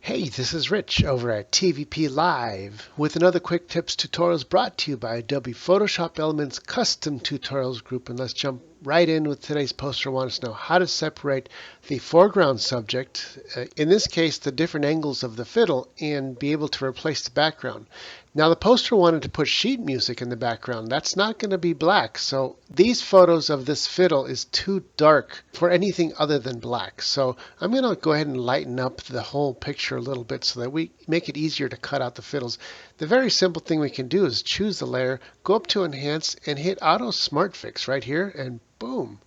Hey, this is Rich over at TVP Live with another quick tips tutorials brought to you by Adobe Photoshop Elements Custom Tutorials Group. And let's jump right in with today's poster. I want us to know how to separate the foreground subject, in this case the different angles of the fiddle, and be able to replace the background. Now the poster wanted to put sheet music in the background. That's not going to be black. So these photos of this fiddle is too dark for anything other than black. So I'm going to go ahead and lighten up the whole picture a little bit so that we make it easier to cut out the fiddles. The very simple thing we can do is choose the layer, go up to Enhance, and hit Auto Smart Fix right here, and boom.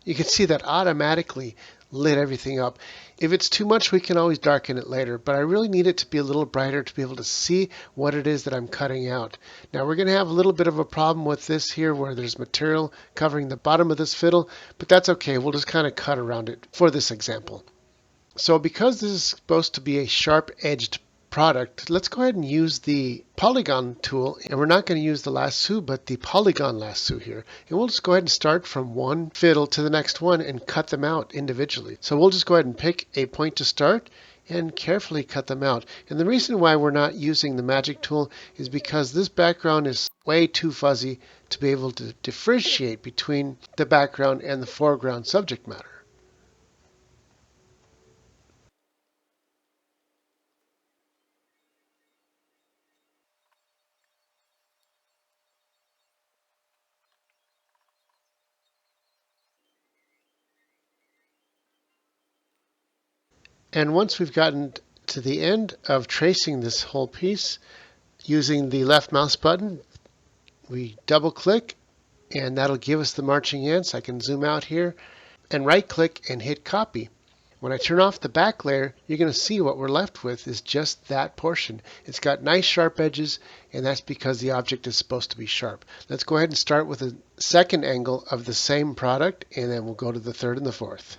You can see that automatically lit everything up. If it's too much, we can always darken it later, but I really need it to be a little brighter to be able to see what it is that I'm cutting out. Now we're going to have a little bit of a problem with this here where there's material covering the bottom of this fiddle, but that's okay. We'll just kind of cut around it for this example. So because this is supposed to be a sharp-edged product, let's go ahead and use the polygon tool, and we're not going to use the lasso but the polygon lasso here, and we'll just go ahead and start from one fiddle to the next one and cut them out individually. So we'll just go ahead and pick a point to start and carefully cut them out. And the reason why we're not using the magic tool is because this background is way too fuzzy to be able to differentiate between the background and the foreground subject matter. And once we've gotten to the end of tracing this whole piece, using the left mouse button, we double click and that'll give us the marching ants. I can zoom out here and right click and hit copy. When I turn off the back layer, you're going to see what we're left with is just that portion. It's got nice sharp edges, and that's because the object is supposed to be sharp. Let's go ahead and start with a second angle of the same product, and then we'll go to the third and the fourth.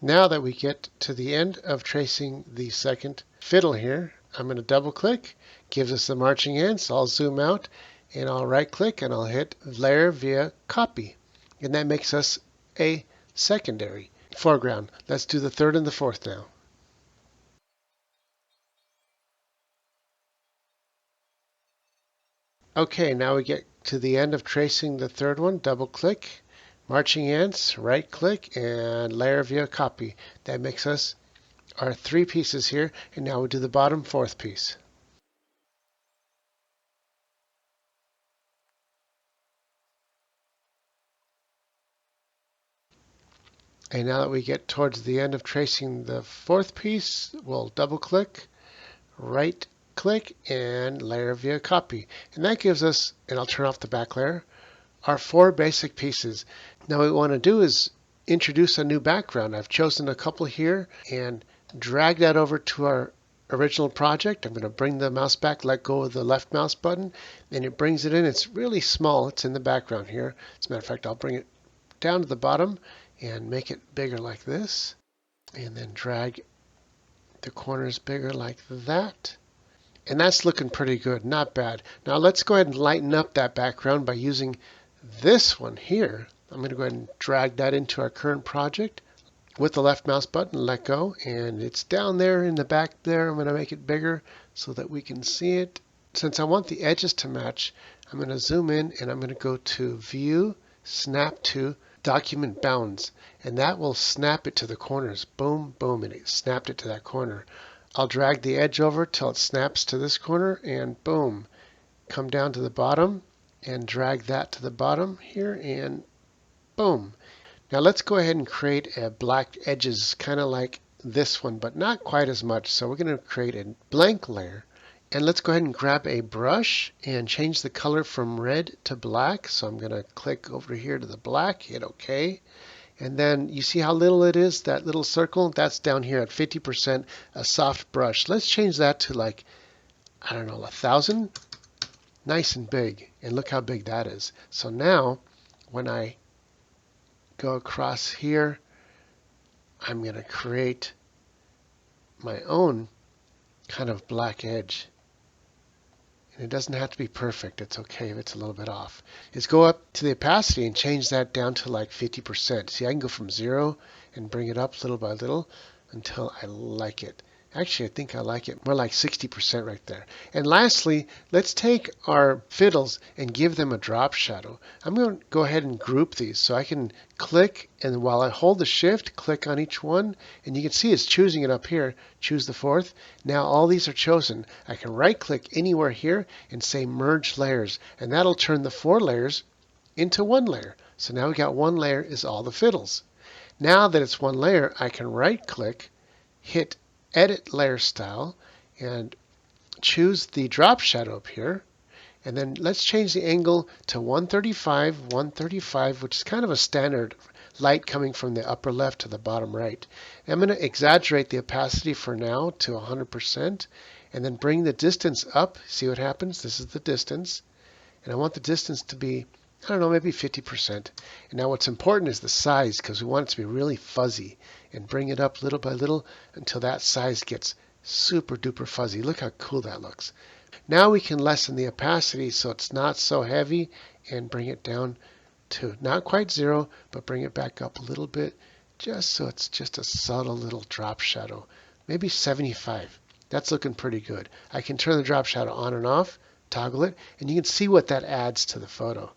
Now that we get to the end of tracing the second fiddle here, I'm going to double click, gives us the marching ants. I'll zoom out and I'll right click and I'll hit layer via copy. And that makes us a secondary foreground. Let's do the third and the fourth now. Okay, now we get to the end of tracing the third one, double click, marching ants, right click, and layer via copy. That makes us our three pieces here, and now we'll do the bottom fourth piece. And now that we get towards the end of tracing the fourth piece, we'll double click, right click, and layer via copy. And that gives us, and I'll turn off the back layer, our four basic pieces. Now what we want to do is introduce a new background. I've chosen a couple here and drag that over to our original project. I'm going to bring the mouse back, let go of the left mouse button, and it brings it in. It's really small. It's in the background here. As a matter of fact, I'll bring it down to the bottom and make it bigger like this, and then drag the corners bigger like that. And that's looking pretty good, not bad. Now let's go ahead and lighten up that background by using this one here. I'm going to go ahead and drag that into our current project with the left mouse button, let go, and it's down there in the back there. I'm going to make it bigger so that we can see it. Since I want the edges to match, I'm going to zoom in and I'm going to go to View, Snap to Document Bounds, and that will snap it to the corners. Boom, boom, and it snapped it to that corner. I'll drag the edge over till it snaps to this corner, and boom, come down to the bottom and drag that to the bottom here, and boom. Now let's go ahead and create a black edges kind of like this one, but not quite as much. So we're going to create a blank layer, and let's go ahead and grab a brush and change the color from red to black. So I'm going to click over here to the black, hit OK. And then you see how little it is, that little circle? That's down here at 50%, a soft brush. Let's change that to like, I don't know, 1,000. nice and big. And look how big that is. So now, when I go across here, I'm going to create my own kind of black edge. And it doesn't have to be perfect. It's okay if it's a little bit off. Is go up to the opacity and change that down to like 50%. See, I can go from 0 and bring it up little by little until I like it. Actually, I think I like it more like 60% right there. And lastly, let's take our fiddles and give them a drop shadow. I'm going to go ahead and group these so I can click, and while I hold the shift, click on each one, and you can see it's choosing it up here. Choose the fourth. Now all these are chosen. I can right click anywhere here and say merge layers, and that'll turn the 4 layers into 1 layer. So now we got 1 layer is all the fiddles. Now that it's 1 layer, I can right click, hit edit layer style, and choose the drop shadow up here. And then let's change the angle to 135, which is kind of a standard light coming from the upper left to the bottom right. And I'm going to exaggerate the opacity for now to 100%, and then bring the distance up. See what happens? This is the distance. And I want the distance to be, I don't know, maybe 50%. And now what's important is the size, because we want it to be really fuzzy, and bring it up little by little until that size gets super duper fuzzy. Look how cool that looks. Now we can lessen the opacity so it's not so heavy and bring it down to not quite 0, but bring it back up a little bit just so it's just a subtle little drop shadow. Maybe 75. That's looking pretty good. I can turn the drop shadow on and off, toggle it, and you can see what that adds to the photo.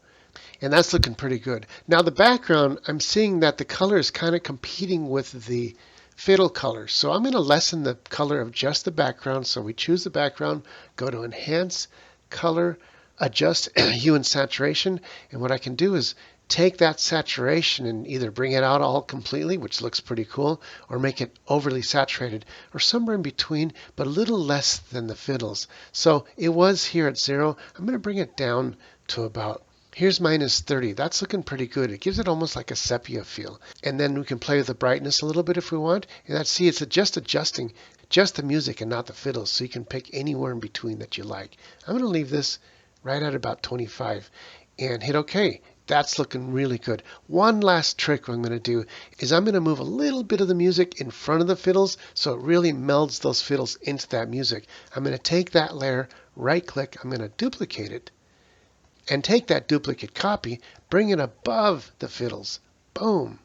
And that's looking pretty good. Now the background, I'm seeing that the color is kind of competing with the fiddle color. So I'm going to lessen the color of just the background. So we choose the background, go to Enhance, Color, Adjust Hue and Saturation. And what I can do is take that saturation and either bring it out all completely, which looks pretty cool, or make it overly saturated, or somewhere in between, but a little less than the fiddles. So it was here at 0. I'm going to bring it down to about, here's minus 30. That's looking pretty good. It gives it almost like a sepia feel. And then we can play with the brightness a little bit if we want. And that's, see, it's just adjusting just the music and not the fiddles. So you can pick anywhere in between that you like. I'm going to leave this right at about 25 and hit OK. That's looking really good. One last trick I'm going to do is I'm going to move a little bit of the music in front of the fiddles so it really melds those fiddles into that music. I'm going to take that layer, right click, I'm going to duplicate it, and take that duplicate copy, bring it above the fiddles. Boom.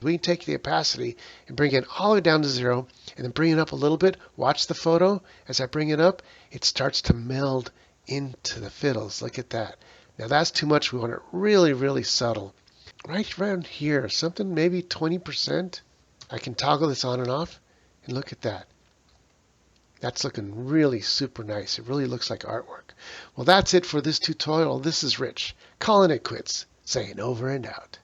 We can take the opacity and bring it all the way down to 0 and then bring it up a little bit. Watch the photo. As I bring it up, it starts to meld into the fiddles. Look at that. Now that's too much. We want it really, really subtle. Right around here, something maybe 20%. I can toggle this on and off, and look at that. That's looking really super nice. It really looks like artwork. Well, that's it for this tutorial. This is Rich, calling it quits, saying over and out.